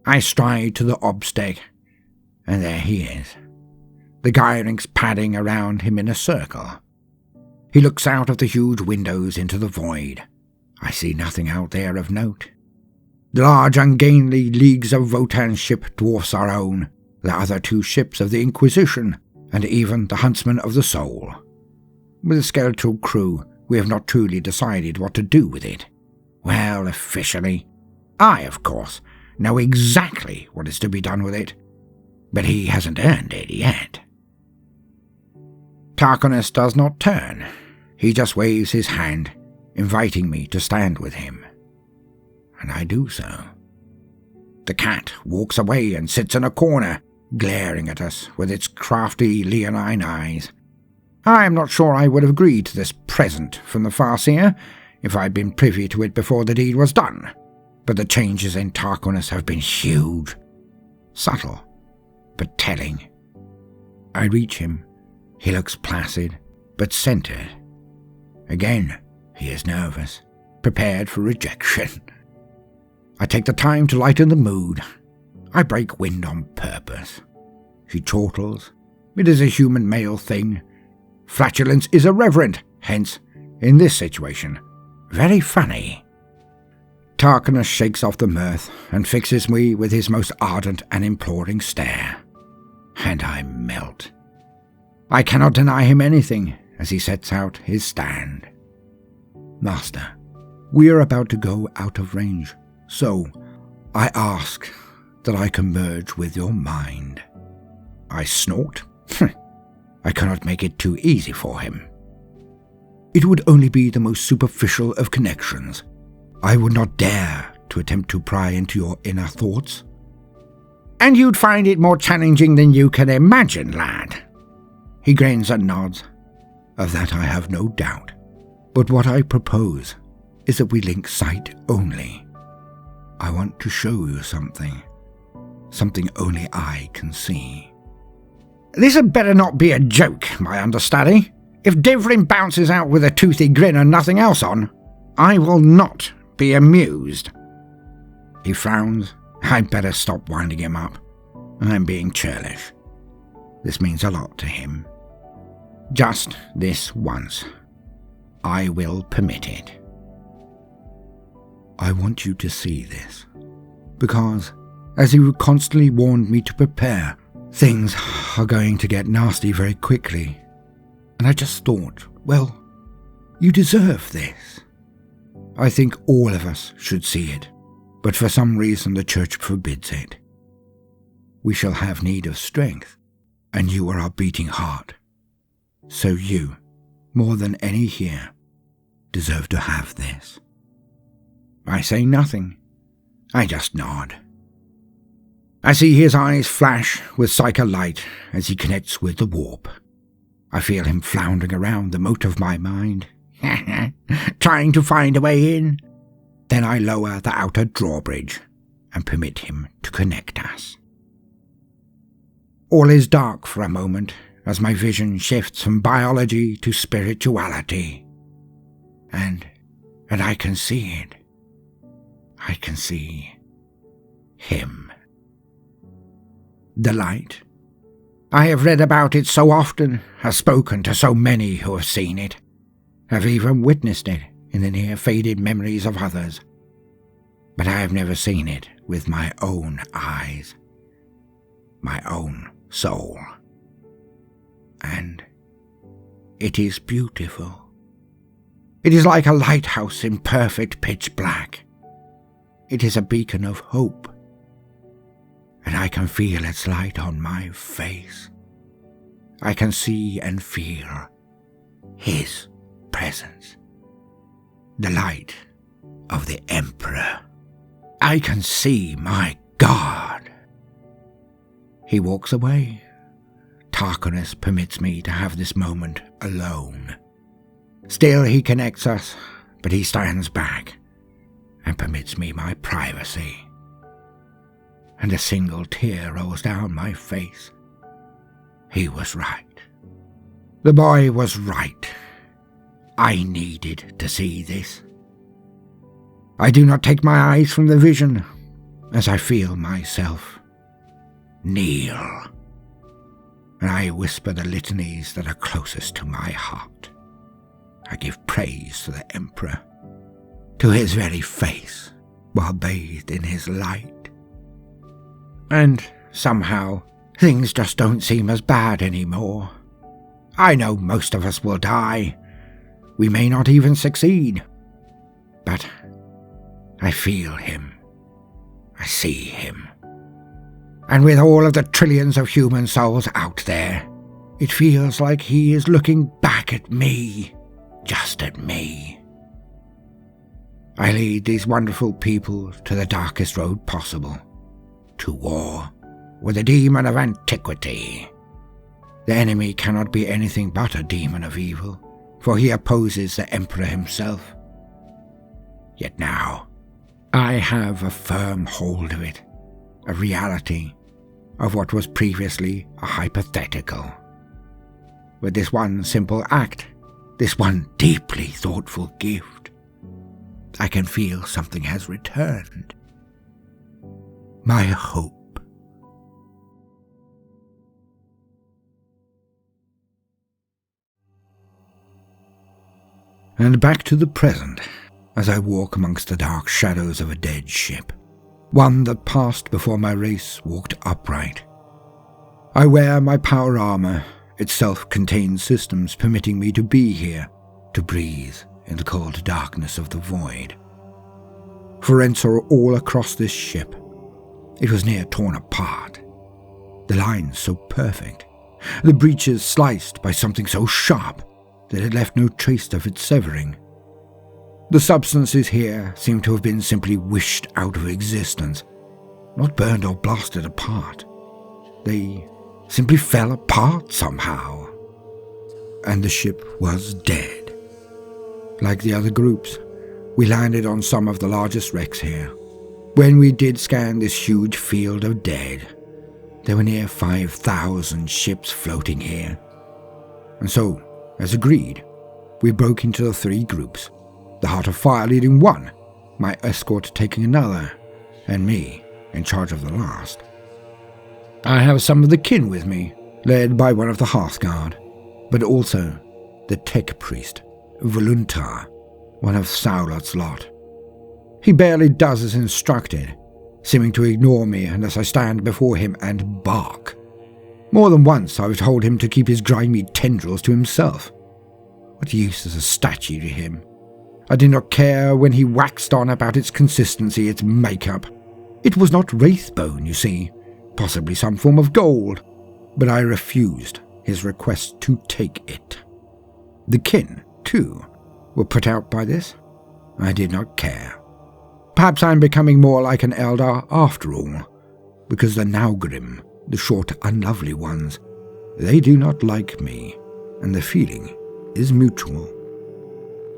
I stride to the obs deck, and there he is. The gyrinks padding around him in a circle. He looks out of the huge windows into the void. I see nothing out there of note. The large ungainly leagues of Votan's ship dwarfs our own, the other 2 ships of the Inquisition, and even the Huntsman of the Soul. With a skeletal crew, we have not truly decided what to do with it. Well, officially, I, of course, know exactly what is to be done with it, but he hasn't earned it yet. Tarquinus does not turn. He just waves his hand, inviting me to stand with him. And I do so. The cat walks away and sits in a corner, glaring at us with its crafty leonine eyes. I am not sure I would have agreed to this present from the Farseer if I'd been privy to it before the deed was done, but the changes in Tarquinus have been huge. Subtle, but telling. I reach him. He looks placid, but centered. Again, he is nervous, prepared for rejection. I take the time to lighten the mood. I break wind on purpose. She chortles. It is a human male thing. Flatulence is irreverent, hence, in this situation, very funny. Tarquinus shakes off the mirth and fixes me with his most ardent and imploring stare. And I melt. I cannot deny him anything as he sets out his stand. Master, we are about to go out of range, so I ask that I can merge with your mind. I snort. I cannot make it too easy for him. It would only be the most superficial of connections. I would not dare to attempt to pry into your inner thoughts. And you'd find it more challenging than you can imagine, lad. He grins and nods. Of that I have no doubt. But what I propose is that we link sight only. I want to show you something. Something only I can see. This had better not be a joke, my understudy. If Devlin bounces out with a toothy grin and nothing else on, I will not be amused. He frowns. I'd better stop winding him up. I'm being churlish. This means a lot to him. Just this once. I will permit it. I want you to see this. because, as he constantly warned me to prepare, things are going to get nasty very quickly. And I just thought, well, you deserve this. I think all of us should see it, but for some reason the Church forbids it. We shall have need of strength, and you are our beating heart. So you, more than any here, deserve to have this. I say nothing. I just nod. I see his eyes flash with psycho light as he connects with the warp. I feel him floundering around the moat of my mind, trying to find a way in. Then I lower the outer drawbridge and permit him to connect us. All is dark for a moment as my vision shifts from biology to spirituality. And I can see it. I can see him. The light. I have read about it so often, have spoken to so many who have seen it, have even witnessed it in the near-faded memories of others. But I have never seen it with my own eyes, my own soul. And it is beautiful. It is like a lighthouse in perfect pitch black. It is a beacon of hope, and I can feel its light on my face. I can see and feel his presence, the light of the Emperor. I can see my God. He walks away. Tarquinus permits me to have this moment alone. Still he connects us, but he stands back and permits me my privacy. And a single tear rolls down my face. He was right. The boy was right. I needed to see this. I do not take my eyes from the vision as I feel myself kneel. And I whisper the litanies that are closest to my heart. I give praise to the Emperor, to his very face, while bathed in his light. And somehow, things just don't seem as bad anymore. I know most of us will die. We may not even succeed. But I feel him. I see him. And with all of the trillions of human souls out there, it feels like he is looking back at me, just at me. I lead these wonderful people to the darkest road possible, to war with the demon of antiquity. The enemy cannot be anything but a demon of evil, for he opposes the Emperor himself. Yet now, I have a firm hold of it, a reality of what was previously a hypothetical. With this one simple act, this one deeply thoughtful gift, I can feel something has returned. My hope. And back to the present, as I walk amongst the dark shadows of a dead ship, one that passed before my race walked upright. I wear my power armor, its self-contained systems permitting me to be here, to breathe in the cold darkness of the void. Rents are all across this ship. It was near torn apart. The lines so perfect, the breaches sliced by something so sharp that it left no trace of its severing. The substances here seem to have been simply wished out of existence, not burned or blasted apart. They simply fell apart somehow. And the ship was dead. Like the other groups, we landed on some of the largest wrecks here. When we did scan this huge field of dead, there were near 5,000 ships floating here. And so, as agreed, we broke into the three groups, the Heart of Fire leading one, my escort taking another, and me in charge of the last. I have some of the kin with me, led by one of the Hearthguard, but also the tech priest, Voluntar, one of Saulot's lot. He barely does as instructed, seeming to ignore me unless I stand before him and bark. More than once I've told him to keep his grimy tendrils to himself. What use is a statue to him? I did not care when he waxed on about its consistency, its makeup. It was not wraithbone, you see, possibly some form of gold, but I refused his request to take it. The kin, too, were put out by this. I did not care. Perhaps I am becoming more like an Eldar after all, because the Naugrim, the short, unlovely ones, they do not like me, and the feeling is mutual.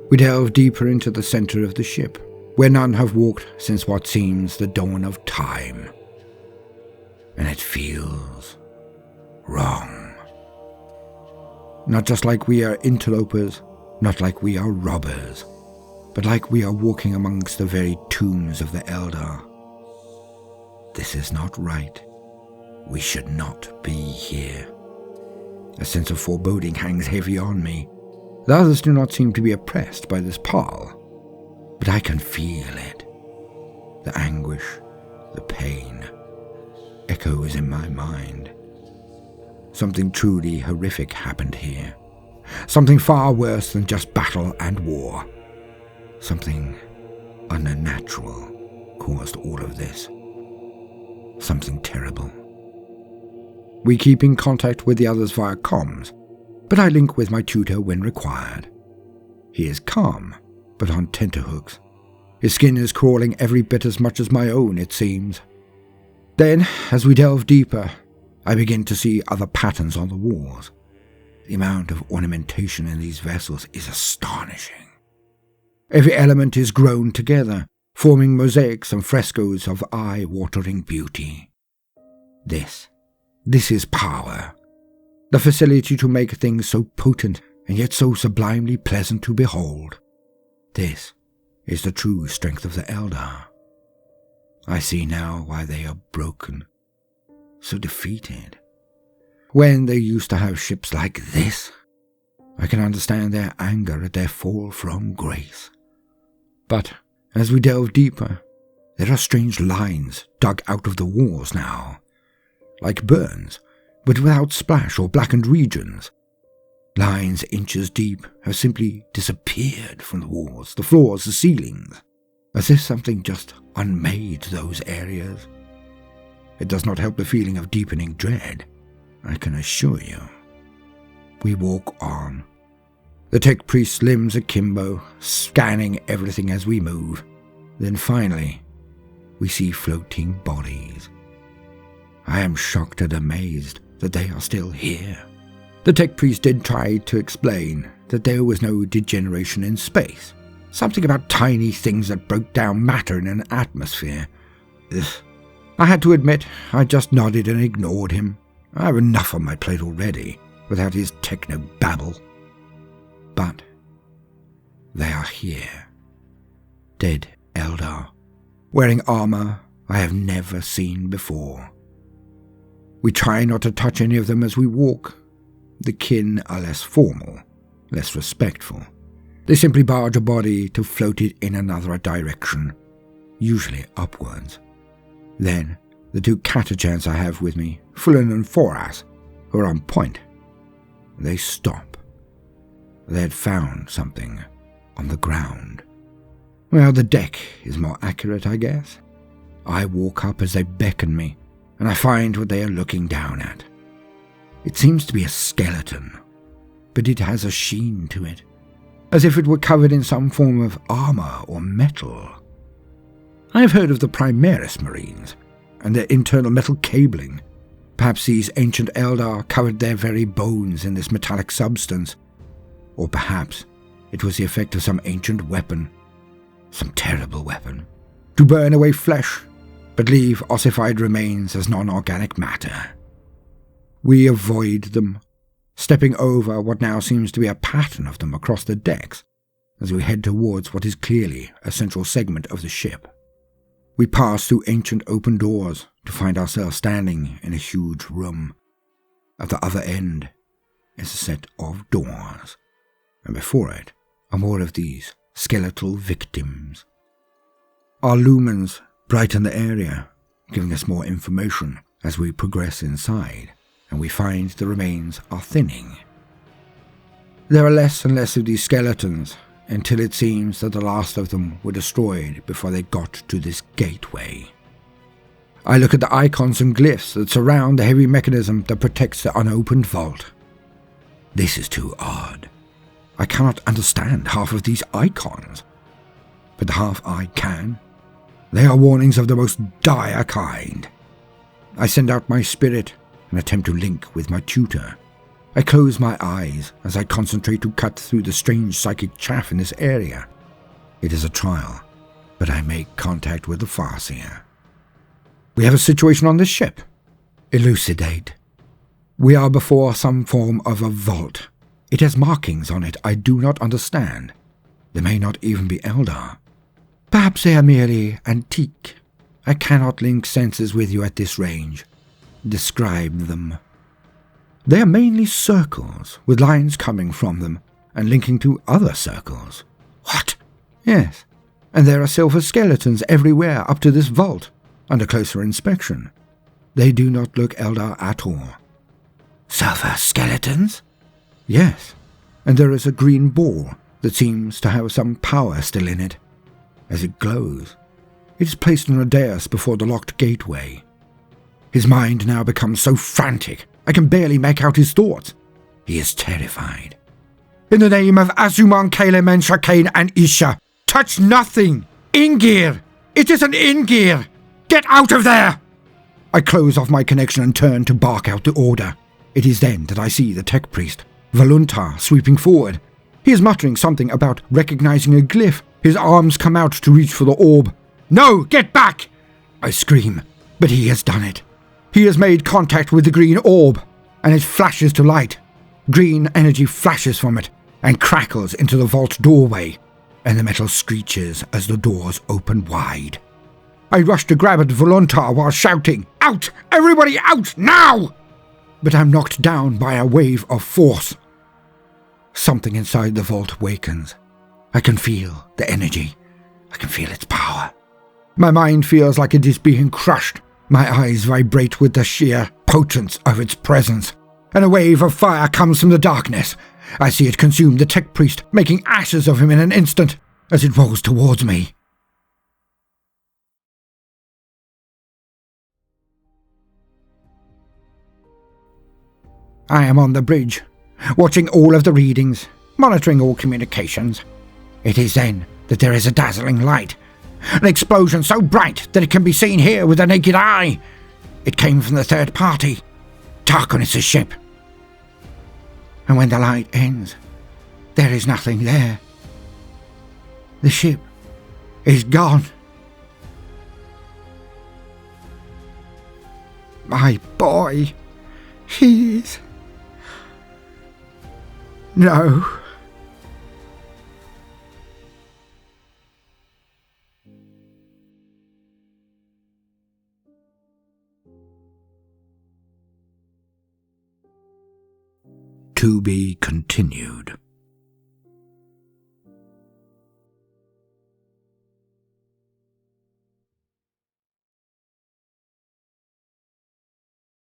We delve deeper into the center of the ship, where none have walked since what seems the dawn of time. And it feels wrong. Not just like we are interlopers, not like we are robbers, but like we are walking amongst the very tombs of the Eldar. This is not right. We should not be here. A sense of foreboding hangs heavy on me. The others do not seem to be oppressed by this pall, but I can feel it. The anguish, the pain, echoes in my mind. Something truly horrific happened here. Something far worse than just battle and war. Something unnatural caused all of this. Something terrible. We keep in contact with the others via comms, but I link with my tutor when required. He is calm, but on tenterhooks. His skin is crawling every bit as much as my own, it seems. Then, as we delve deeper, I begin to see other patterns on the walls. The amount of ornamentation in these vessels is astonishing. Every element is grown together, forming mosaics and frescoes of eye-watering beauty. This is power. The facility to make things so potent and yet so sublimely pleasant to behold. This is the true strength of the Eldar. I see now why they are broken, so defeated. When they used to have ships like this, I can understand their anger at their fall from grace. But as we delve deeper, there are strange lines dug out of the walls now, like burns, but without splash or blackened regions. Lines inches deep have simply disappeared from the walls, the floors, the ceilings, as if something just unmade those areas. It does not help the feeling of deepening dread, I can assure you. We walk on. The tech priest's limbs akimbo, scanning everything as we move. Then finally, we see floating bodies. I am shocked and amazed that they are still here. The tech priest did try to explain that there was no degeneration in space. Something about tiny things that broke down matter in an atmosphere. Ugh. I had to admit, I just nodded and ignored him. I have enough on my plate already, without his techno-babble. But they are here. Dead Eldar, wearing armor I have never seen before. We try not to touch any of them as we walk. The kin are less formal, less respectful. They simply barge a body to float it in another direction, usually upwards. Then, the two catachans I have with me, Fullen and Foras, who are on point. They stop. They had found something on the ground. Well, the deck is more accurate, I guess. I walk up as they beckon me, and I find what they are looking down at. It seems to be a skeleton, but it has a sheen to it, as if it were covered in some form of armor or metal. I have heard of the Primaris Marines and their internal metal cabling. Perhaps these ancient Eldar covered their very bones in this metallic substance, or perhaps it was the effect of some ancient weapon, some terrible weapon, to burn away flesh, but leave ossified remains as non-organic matter. We avoid them, stepping over what now seems to be a pattern of them across the decks, as we head towards what is clearly a central segment of the ship. We pass through ancient open doors to find ourselves standing in a huge room. At the other end is a set of doors, and before it are more of these skeletal victims. Our lumens brighten the area, giving us more information as we progress inside, and we find the remains are thinning. There are less and less of these skeletons, until it seems that the last of them were destroyed before they got to this gateway. I look at the icons and glyphs that surround the heavy mechanism that protects the unopened vault. This is too odd. I cannot understand half of these icons, but the half I can, they are warnings of the most dire kind. I send out my spirit and attempt to link with my tutor. I close my eyes as I concentrate to cut through the strange psychic chaff in this area. It is a trial, but I make contact with the Farseer. We have a situation on this ship. Elucidate. We are before some form of a vault. It has markings on it I do not understand. They may not even be Eldar. Perhaps they are merely antique. I cannot link senses with you at this range. Describe them. They are mainly circles, with lines coming from them and linking to other circles. What? Yes, and there are silver skeletons everywhere up to this vault, under closer inspection. They do not look Eldar at all. Silver skeletons? Yes, and there is a green ball that seems to have some power still in it. As it glows, it is placed on a dais before the locked gateway. His mind now becomes so frantic, I can barely make out his thoughts. He is terrified. In the name of Azuman, Kalemen, Shakain, and Isha, touch nothing! Ingir! It is an Ingir! Get out of there! I close off my connection and turn to bark out the order. It is then that I see the tech priest, Voluntar, sweeping forward. He is muttering something about recognizing a glyph. His arms come out to reach for the orb. No, get back! I scream, but he has done it. He has made contact with the green orb, and it flashes to light. Green energy flashes from it and crackles into the vault doorway, and the metal screeches as the doors open wide. I rush to grab at Voluntar while shouting, "Out! Everybody out, now!" But I'm knocked down by a wave of force. Something inside the vault wakens. I can feel the energy. I can feel its power. My mind feels like it is being crushed. My eyes vibrate with the sheer potence of its presence, and a wave of fire comes from the darkness. I see it consume the tech priest, making ashes of him in an instant as it rolls towards me. I am on the bridge, watching all of the readings, monitoring all communications. It is then that there is a dazzling light, an explosion so bright that it can be seen here with the naked eye. It came from the third party, Tarquinus' ship. And when the light ends, there is nothing there. The ship is gone. My boy, he is... No. To be continued.